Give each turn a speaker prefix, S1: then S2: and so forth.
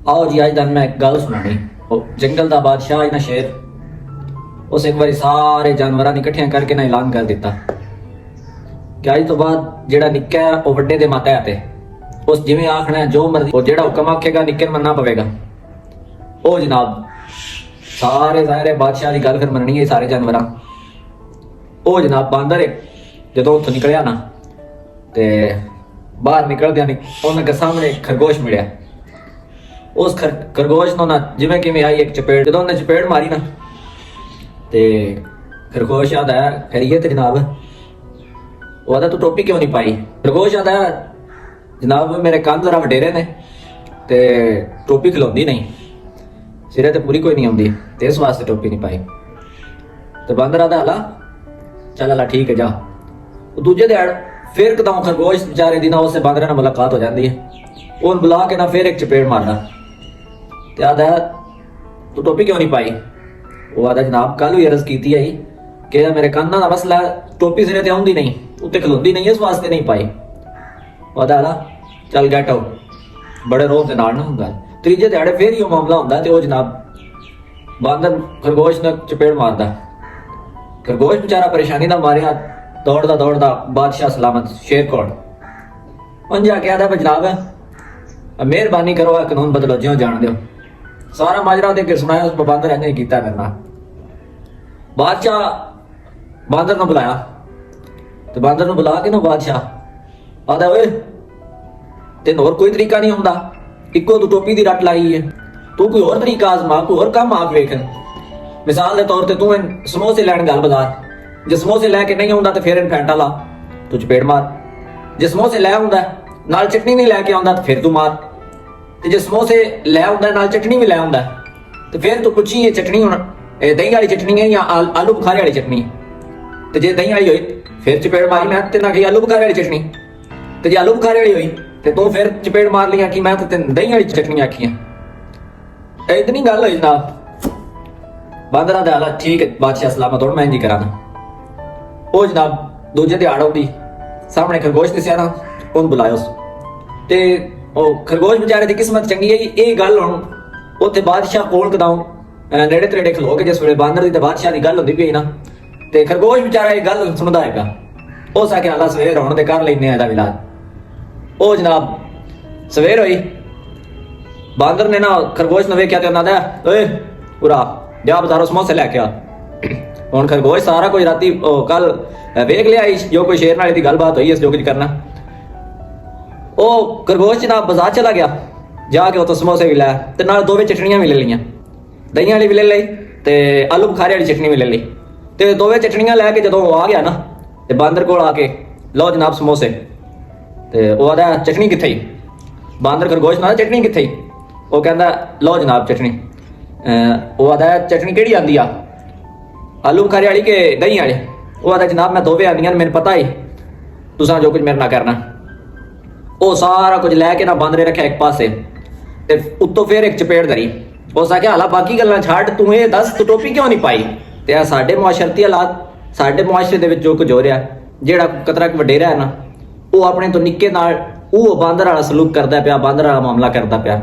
S1: आओ जी अज तक मैं एक गल सुनानी। जंगल का बादशाह है ना शेर, उस एक बार सारे जानवर इकट्ठिया करके ना ऐलान कर दिता कि अज तो बाद जेड़ा निक्का है वह वड्डे दे मातहत है। उस जिवें आखना है जो मर्जी, जेड़ा हुक्म आखेगा निक्के मनना पवेगा। ओ जनाब सारे जाहिर बादशाह की गल फिर मननी है सारे जानवर। ओ जनाब बांदर जो उतों निकलिया ना ते बाहर निकलद्या उन्होंने सामने खरगोश मिलिया। उस खरगोश को ना जिवें किवें आई एक चपेट, जो उन्हें चपेट मारी ना ते खरगोश याद आया खैरियत जनाब। वो आदा तू टोपी क्यों नहीं पाई? खरगोश याद आया जनाब मेरे कान जरा वडेरे ने ते टोपी खिलाउंदी नहीं, सिरे ते पूरी कोई नहीं आउंदी ते इस वास्ते टोपी नहीं पाई। तो बंदर आदा हला चल हला ठीक है जा। दूजे दिहाड़ फिर कदम खरगोश बेचारे दी ना उससे बंदर नाल मुलाकात हो जाती है। उन बुला के ना फिर एक चपेट मारना ते आदा तू टोपी क्यों नहीं पाई? वो आदा जनाब कल ही अर्ज की आई कि मेरे काना का मसला टोपी सिरे ते आउंदी नहीं, उत्ते खलोंदी नहीं, इस वास्ते नहीं पाई। आदा हला चल गेट आउट, बड़े रोब के नाल ना हुंदा। तीजे दिहाड़े फिर ही मामला हुंदा ते ओ जनाब बंदर खरगोश ने चपेट मारदा। खरगोश बेचारा परेशानी ना मारिया दौड़दा दौड़दा बादशाह सलामत शेर कोल उन जाके आदा जनाब मेहरबानी करो कानून बदलो ज्यों जान दो। सारा माजरा दे के सुनाया। उस बंदर ने किया करना। बादशाह बंदर ने बुलाया तो बंदर ने बुला के ना बादशाह आदा ओए तेन होर कोई तरीका नहीं आउंदा, इक्को तू टोपी दी रट लाई है, तू कोई होर तरीका आजमा, कोई होर काम आप वेख। मिसाल के तौर पर तू समोसे लैन गल बाजार, जे समोसे लैके नहीं आउंदा तो फिर इन फैंटा ला, तू चपेट मार। जे समोसे लै आउंदा नाल चटनी नहीं लैके आउंदा तो फिर तू मार। ते जे समोसे लै आउंदा नाल चटनी भी लै आउंदा तो फिर तू पुछी ये चटनी हुण दही वाली चटनी है या आलू बुखारे वाली चटनी। तो जे दही वाली होई फिर चपेट मारी मैं ते ना कि आलू बुखारे वाली चटनी। तो जे आलू बुखारे वाली होई तो तू फिर चपेट मार लिया कि मैं ते दही वाली चटनी आखी है। इतनी गल होई जनाब। बंदर दा हाल ठीक है बादशाह सलामत हुण मैं इंज करा ना। ओ जनाब दूजे दिहाड़ आउंदी सामने खरगोश दिसिया ना, उन बुलाया ते ओ खरगोश बेचारे की किस्मत चंगी है। ये गल हुण उत्थे बादशाह कोल कदां नेड़े तरेड़े खलो के जिस वेले बांदर दी ते बादशाह दी गल हुंदी पई ना ते खरगोश बेचारा ये गल सुनदा हैगा। हो सके हाला सवेर होण दे कर लैने आ दा इलाज। ओ जनाब सवेर होई बांदर ने ना खरगोश ने वेख्या ते उन्हां दा ओए पूरा जा बाजारों समोसे लैके आ। हुण खरगोश सारा कुछ राती कल वेख लिया जो कोई शेर नाल दी गलबात हुई, इस जो कुछ करना। ओ खरगोश जनाब बाजार चला गया, जाके उतो समोसे भी लाया ते नाल दोवे चटनियां भी ले लियां, दही वाली भी ले ली ते आलू बुखारे वाली चटनी भी ले ली। ते दोवे चटनियां लैके जदों आ गया ना ते बांदर कोल आके लो जनाब समोसे। ते वो आदा चटनी कित्थे? बांदर खरगोश ना चटनी कित्थे? वो कहंदा लो जनाब चटनी। वो आदा चटनी केड़ी आंदी आ, आलू बुखारे वाली के दही वाली? वो आदा जनाब मैं दोवे आंदियां मैनूं पता ही, तुसां जो कुछ मेरे नाल करना। वो सारा कुछ लैके ना बांदरे रखा एक पासे ते उत्तों फिर एक चपेट धरी। हो सके हालां बाकी गल्लां छड्ड, तू ये दस तू टोपी क्यों नहीं पाई? ते साडे मुआशरती हालात, साडे मुआशरे दे विच जो कुछ हो रहा जेड़ा कतरा वडेरा है ना वो अपने तो निक्के नाल वो बांदर वाला सलूक करदा पिया, बांदर वाला मामला करदा पिया।